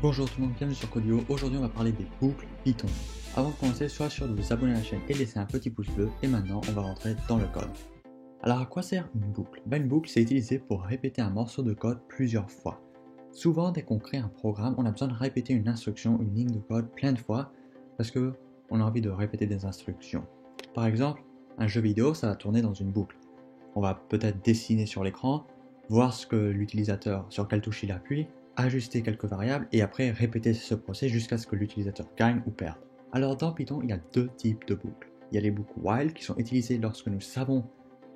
Bonjour tout le monde, bienvenue sur Codio. Aujourd'hui on va parler des boucles Python. Avant de commencer, soyez sûr de vous abonner à la chaîne et laisser un petit pouce bleu. Et maintenant on va rentrer dans le code. Alors à quoi sert une boucle? Une boucle c'est utilisé pour répéter un morceau de code plusieurs fois. Souvent dès qu'on crée un programme, on a besoin de répéter une instruction, une ligne de code plein de fois parce que on a envie de répéter des instructions. Par exemple, un jeu vidéo ça va tourner dans une boucle. On va peut-être dessiner sur l'écran, voir ce que l'utilisateur, sur quelle touche il appuie, ajuster quelques variables et après répéter ce procès jusqu'à ce que l'utilisateur gagne ou perde. Alors dans Python, il y a deux types de boucles. Il y a les boucles while qui sont utilisées lorsque nous ne savons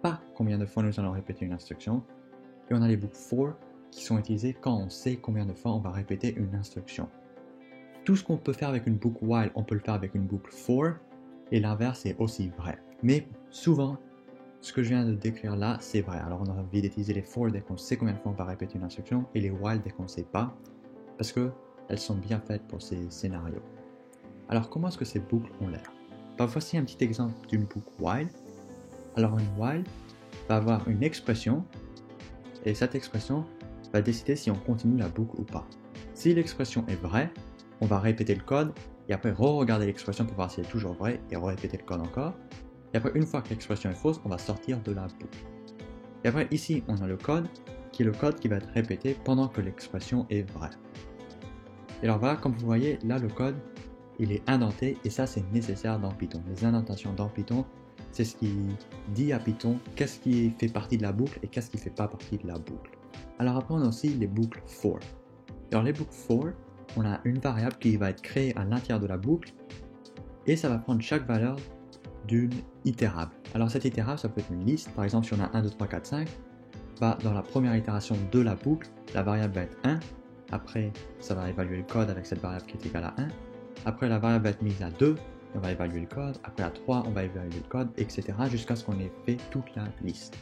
pas combien de fois nous allons répéter une instruction. Et on a les boucles for qui sont utilisées quand on sait combien de fois on va répéter une instruction. Tout ce qu'on peut faire avec une boucle while, on peut le faire avec une boucle for et l'inverse est aussi vrai. Mais souvent, ce que je viens de décrire là, c'est vrai. Alors on a envie d'utiliser les for dès qu'on sait combien de fois on va répéter une instruction et les while dès qu'on ne sait pas, parce qu'elles sont bien faites pour ces scénarios. Alors comment est-ce que ces boucles ont l'air? Voici un petit exemple d'une boucle while. Alors une while va avoir une expression et cette expression va décider si on continue la boucle ou pas. Si l'expression est vraie, on va répéter le code et après re-regarder l'expression pour voir si elle est toujours vraie et répéter le code encore. Et après, une fois que l'expression est fausse, on va sortir de la boucle. Et après, ici, on a le code, qui est le code qui va être répété pendant que l'expression est vraie. Et alors voilà, comme vous voyez, là, le code, il est indenté, et ça, c'est nécessaire dans Python. Les indentations dans Python, c'est ce qui dit à Python qu'est-ce qui fait partie de la boucle et qu'est-ce qui ne fait pas partie de la boucle. Alors après, on a aussi les boucles for. Dans les boucles for, on a une variable qui va être créée à l'intérieur de la boucle, et ça va prendre chaque valeur d'une itérable. Alors cette itérable, ça peut être une liste. Par exemple, si on a 1, 2, 3, 4, 5, dans la première itération de la boucle, la variable va être 1. Après, ça va évaluer le code avec cette variable qui est égale à 1. Après, la variable va être mise à 2. On va évaluer le code. Après, à 3, on va évaluer le code, etc. jusqu'à ce qu'on ait fait toute la liste.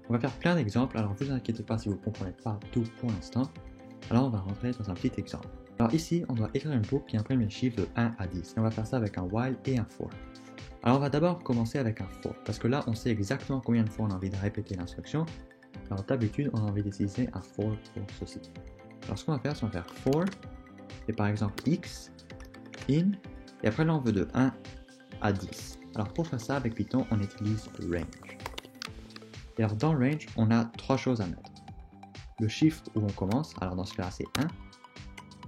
On va faire plein d'exemples. Alors, ne vous inquiétez pas si vous ne comprenez pas tout pour l'instant. Alors, on va rentrer dans un petit exemple. Alors ici, on doit écrire une boucle qui imprime les chiffres de 1 à 10. Et on va faire ça avec un while et un for. Alors on va d'abord commencer avec un for, parce que là on sait exactement combien de fois on a envie de répéter l'instruction. Alors d'habitude on a envie d'utiliser un for pour ceci. Alors ce qu'on va faire, c'est qu'on va faire for, et par exemple x, in, et après là on veut de 1 à 10. Alors pour faire ça avec Python, on utilise range. Et alors dans range, on a trois choses à mettre. Le chiffre où on commence, alors dans ce cas-là c'est 1.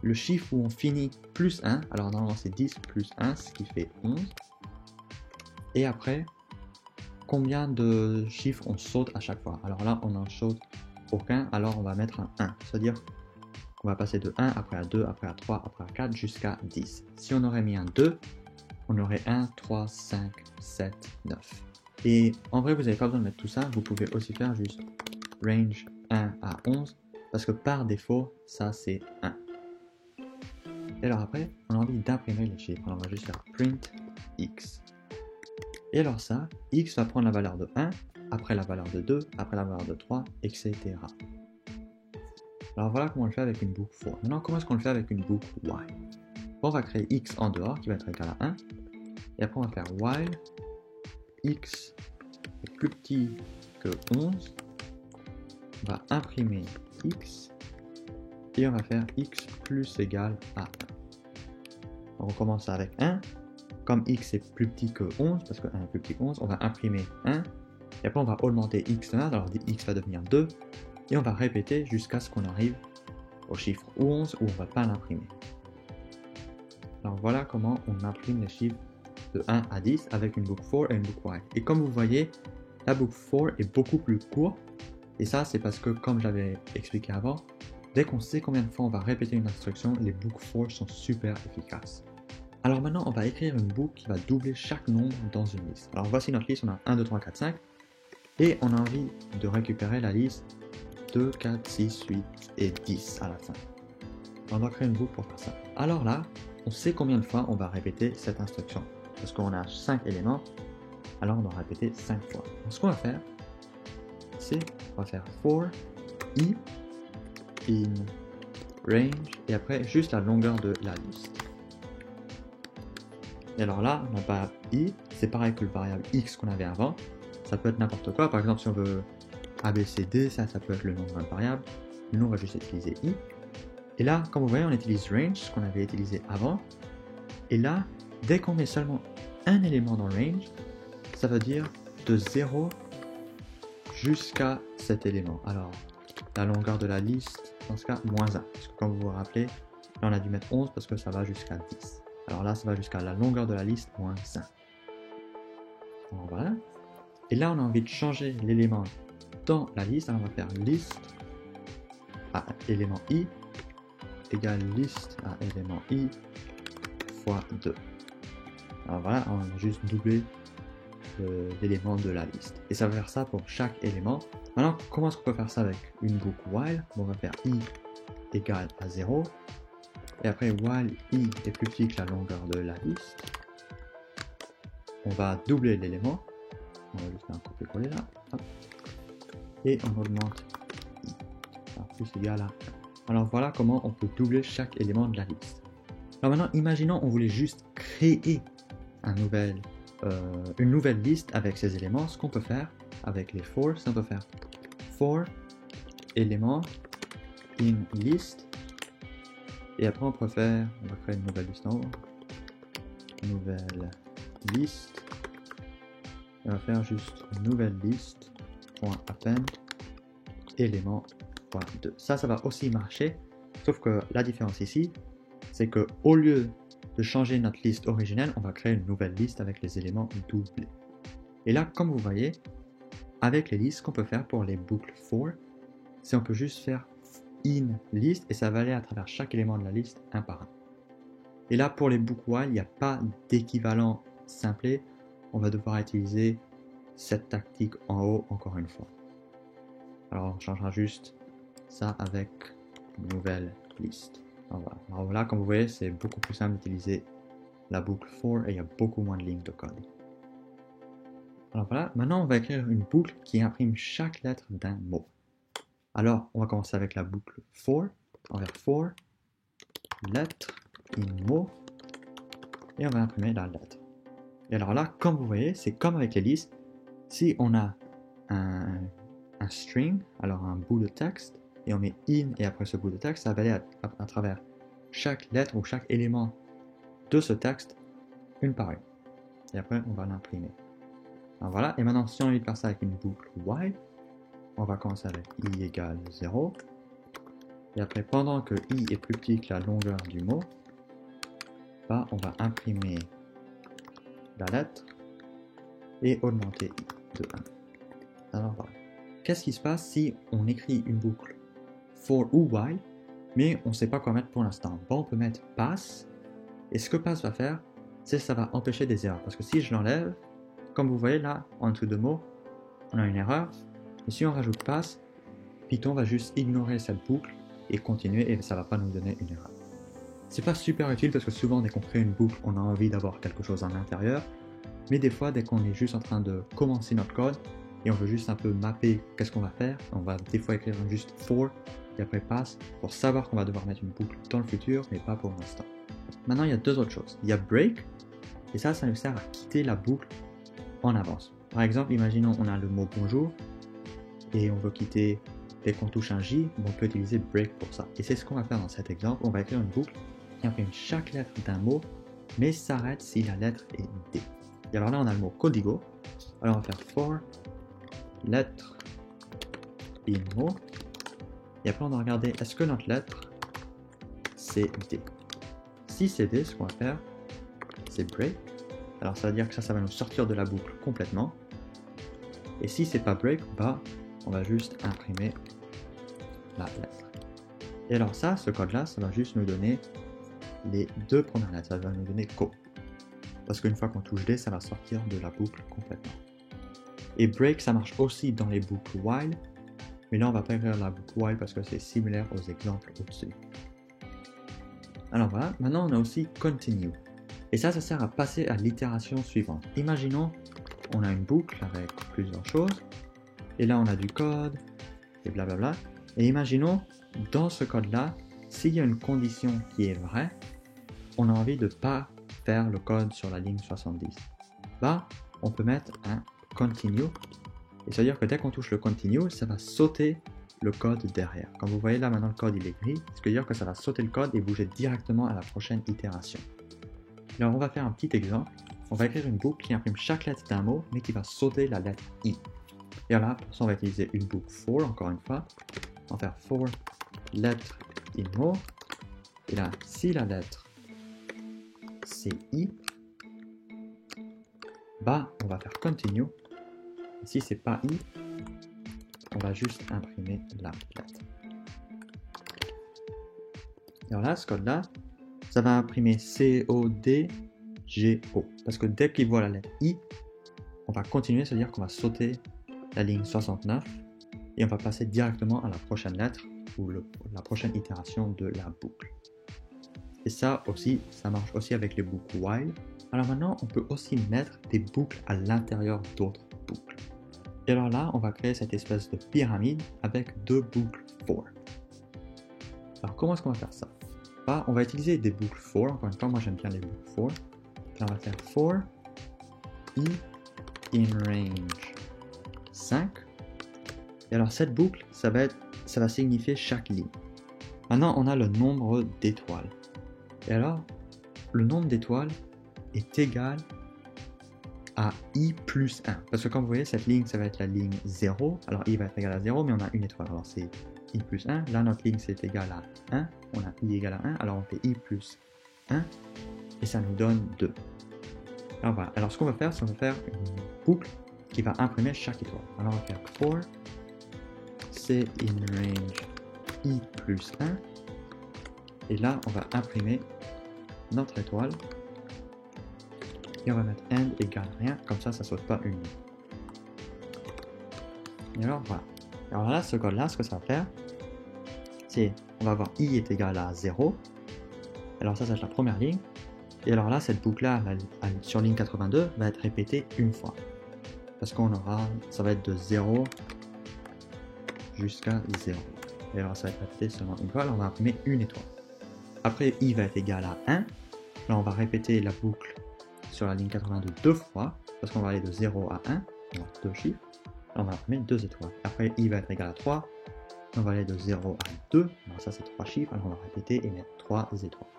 Le chiffre où on finit plus 1, alors normalement c'est 10 plus 1, ce qui fait 11. Et après, combien de chiffres on saute à chaque fois? Alors là, on n'en saute aucun, alors on va mettre un 1. C'est-à-dire qu'on va passer de 1, après à 2, après à 3, après à 4, jusqu'à 10. Si on aurait mis un 2, on aurait 1, 3, 5, 7, 9. Et en vrai, vous n'avez pas besoin de mettre tout ça. Vous pouvez aussi faire juste range 1 à 11, parce que par défaut, ça c'est 1. Et alors après, on a envie d'imprimer les chiffres. Alors on va juste faire print x. Et alors ça, x va prendre la valeur de 1, après la valeur de 2, après la valeur de 3, etc. Alors voilà comment on le fait avec une boucle for. Maintenant, comment est-ce qu'on le fait avec une boucle while? On va créer x en dehors qui va être égal à 1. Et après on va faire while x est plus petit que 11. On va imprimer x. Et on va faire x plus égal à 1. Donc on commence avec 1. Comme x est plus petit que 11, parce que 1 est plus petit que 11, on va imprimer 1. Et après on va augmenter x de 1, alors x va devenir 2. Et on va répéter jusqu'à ce qu'on arrive au chiffre 11 où on ne va pas l'imprimer. Alors voilà comment on imprime les chiffres de 1 à 10 avec une boucle for et une boucle while. Et comme vous voyez, la boucle for est beaucoup plus courte. Et ça c'est parce que, comme j'avais expliqué avant, dès qu'on sait combien de fois on va répéter une instruction, les boucles for sont super efficaces. Alors maintenant, on va écrire une boucle qui va doubler chaque nombre dans une liste. Alors voici notre liste, on a 1, 2, 3, 4, 5. Et on a envie de récupérer la liste 2, 4, 6, 8 et 10 à la fin. On doit créer une boucle pour faire ça. Alors là, on sait combien de fois on va répéter cette instruction. Parce qu'on a 5 éléments, alors on doit répéter 5 fois. Donc ce qu'on va faire, c'est on va faire for i in range et après juste la longueur de la liste. Et alors là, on n'a pas i, c'est pareil que le variable x qu'on avait avant. Ça peut être n'importe quoi, par exemple si on veut abcd, ça peut être le nom d'une variable. Nous on va juste utiliser i. Et là, comme vous voyez, on utilise range, ce qu'on avait utilisé avant. Et là, dès qu'on met seulement un élément dans range, ça veut dire de 0 jusqu'à cet élément. Alors, la longueur de la liste, dans ce cas, moins 1. Parce que comme vous vous rappelez, là on a dû mettre 11 parce que ça va jusqu'à 10. Alors là, ça va jusqu'à la longueur de la liste, moins 1. Alors, voilà. Et là, on a envie de changer l'élément dans la liste. Alors, on va faire liste à élément i égale liste à élément i fois 2. Alors voilà, on va juste doubler l'élément de la liste. Et ça va faire ça pour chaque élément. Maintenant, comment est-ce qu'on peut faire ça avec une boucle while? On va faire i égale à 0. Et après, while i est plus petit que la longueur de la liste, on va doubler l'élément. On va juste faire un copier-coller là. Hop. Et on augmente i. Alors, plus égal à 1. Alors voilà comment on peut doubler chaque élément de la liste. Alors maintenant, imaginons on voulait juste créer une nouvelle liste avec ces éléments. Ce qu'on peut faire avec les for, c'est on peut faire for élément in list. Et après on va créer une nouvelle liste en haut. Nouvelle liste. Et on va faire juste nouvelle liste .append élément .2. Ça va aussi marcher, sauf que la différence ici, c'est que au lieu de changer notre liste originelle, on va créer une nouvelle liste avec les éléments doublés. Et là, comme vous voyez, avec les listes, ce qu'on peut faire pour les boucles for, c'est on peut juste faire in list et ça va aller à travers chaque élément de la liste un par un. Et là, pour les boucles while, il n'y a pas d'équivalent simplé. On va devoir utiliser cette tactique en haut encore une fois. Alors, on changera juste ça avec nouvelle liste. Alors voilà, comme vous voyez, c'est beaucoup plus simple d'utiliser la boucle for et il y a beaucoup moins de lignes de code. Alors voilà, maintenant on va écrire une boucle qui imprime chaque lettre d'un mot. Alors, on va commencer avec la boucle for. On va faire for lettre in mot et on va imprimer la lettre. Et alors là, comme vous voyez, c'est comme avec les listes. Si on a un string, alors un bout de texte, et on met in et après ce bout de texte, ça va aller à travers chaque lettre ou chaque élément de ce texte, une par une. Et après, on va l'imprimer. Alors voilà, et maintenant, si on a envie de faire ça avec une boucle while, on va commencer avec i égale 0. Et après, pendant que i est plus petit que la longueur du mot, bah, on va imprimer la lettre et augmenter i de 1. Alors voilà. Qu'est-ce qui se passe si on écrit une boucle for ou while, mais on ne sait pas quoi mettre pour l'instant? Bon, on peut mettre pass, et ce que pass va faire, c'est que ça va empêcher des erreurs. Parce que si je l'enlève, comme vous voyez là, en dessous de mots, on a une erreur. Et si on rajoute pass, Python va juste ignorer cette boucle et continuer, et ça ne va pas nous donner une erreur. C'est pas super utile parce que souvent, dès qu'on crée une boucle, on a envie d'avoir quelque chose à l'intérieur. Mais des fois, dès qu'on est juste en train de commencer notre code, et on veut juste un peu mapper qu'est-ce qu'on va faire, on va des fois écrire juste for, et après pass, pour savoir qu'on va devoir mettre une boucle dans le futur, mais pas pour l'instant. Maintenant, il y a deux autres choses. Il y a break, et ça nous sert à quitter la boucle en avance. Par exemple, imaginons on a le mot bonjour, et on veut quitter, dès qu'on touche un J, on peut utiliser break pour ça. Et c'est ce qu'on va faire dans cet exemple. On va écrire une boucle qui imprime chaque lettre d'un mot, mais s'arrête si la lettre est D. Et alors là, on a le mot codigo. Alors on va faire for lettre in mot. Et après, on va regarder est-ce que notre lettre c'est D. Si c'est D, ce qu'on va faire, c'est break. Alors ça veut dire que ça va nous sortir de la boucle complètement. Et si c'est pas break, bah, on va juste imprimer la lettre. Et alors ça, ce code-là, ça va juste nous donner les deux premières lettres. Ça va nous donner co. Parce qu'une fois qu'on touche D, ça va sortir de la boucle complètement. Et break, ça marche aussi dans les boucles while. Mais là, on va pas écrire la boucle while parce que c'est similaire aux exemples au-dessus. Alors voilà, maintenant on a aussi continue. Et ça sert à passer à l'itération suivante. Imaginons, on a une boucle avec plusieurs choses. Et là, on a du code, et blablabla. Et imaginons, dans ce code-là, s'il y a une condition qui est vraie, on a envie de ne pas faire le code sur la ligne 70. Bah, on peut mettre un continue. Et c'est-à-dire que dès qu'on touche le continue, ça va sauter le code derrière. Comme vous voyez là maintenant le code il est gris, ce qui veut dire que ça va sauter le code et bouger directement à la prochaine itération. Alors on va faire un petit exemple. On va écrire une boucle qui imprime chaque lettre d'un mot mais qui va sauter la lettre I. Et là pour ça on va utiliser une boucle for encore une fois. On va faire for lettre in mot. Et là si la lettre c'est I, bah on va faire continue. Et si c'est pas I, on va juste imprimer la lettre. Et alors là, ce code-là, ça va imprimer C-O-D-G-O. Parce que dès qu'il voit la lettre I, on va continuer, c'est-à-dire qu'on va sauter la ligne 69 et on va passer directement à la prochaine lettre ou la prochaine itération de la boucle. Et ça aussi, ça marche aussi avec les boucles while. Alors maintenant, on peut aussi mettre des boucles à l'intérieur d'autres boucles. Et alors là, on va créer cette espèce de pyramide avec deux boucles for. Alors comment est-ce qu'on va faire ça? Bah, on va utiliser des boucles for. Encore une fois, moi j'aime bien les boucles for. Alors, on va faire for I in range 5. Et alors cette boucle, ça va signifier chaque ligne. Maintenant, on a le nombre d'étoiles. Et alors, le nombre d'étoiles est égal à I plus 1. Parce que comme vous voyez, cette ligne, ça va être la ligne 0. Alors, I va être égal à 0, mais on a une étoile. Alors, c'est I plus 1. Là, notre ligne, c'est égal à 1. On a I égal à 1. Alors, on fait I plus 1. Et ça nous donne 2. Alors, voilà. Alors, ce qu'on va faire, c'est qu'on va faire une boucle qui va imprimer chaque étoile. Alors, on va faire for C in range I plus 1. Et là, on va imprimer notre étoile. Et on va mettre end égale rien, comme ça, ça saute pas une ligne. Et alors, voilà. Alors là, ce code-là, ce que ça va faire, c'est, on va avoir i est égal à 0. Alors ça, c'est la première ligne. Et alors là, cette boucle-là, sur ligne 82, va être répétée une fois. Parce qu'on aura, ça va être de 0 jusqu'à 0. Et alors ça va être répété seulement une fois, alors on va imprimer une étoile. Après, i va être égal à 1. Là, on va répéter la boucle sur la ligne 82 deux fois, parce qu'on va aller de 0 à 1, donc deux chiffres. Là, on va imprimer 2 étoiles. Après, i va être égal à 3, on va aller de 0 à 2, alors ça c'est 3 chiffres, alors on va répéter et mettre 3 étoiles.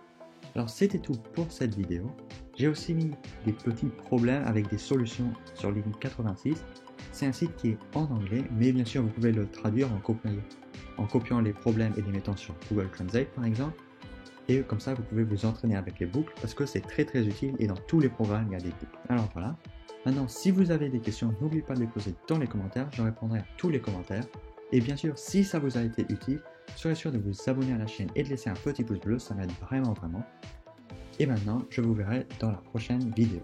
Alors c'était tout pour cette vidéo. J'ai aussi mis des petits problèmes avec des solutions sur ligne 86. C'est un site qui est en anglais, mais bien sûr vous pouvez le traduire en copiant les problèmes et les mettant sur Google Translate par exemple. Et comme ça, vous pouvez vous entraîner avec les boucles parce que c'est très utile et dans tous les programmes, il y a des boucles. Alors voilà. Maintenant, si vous avez des questions, n'oubliez pas de les poser dans les commentaires. Je répondrai à tous les commentaires. Et bien sûr, si ça vous a été utile, soyez sûr de vous abonner à la chaîne et de laisser un petit pouce bleu. Ça m'aide vraiment. Et maintenant, je vous verrai dans la prochaine vidéo.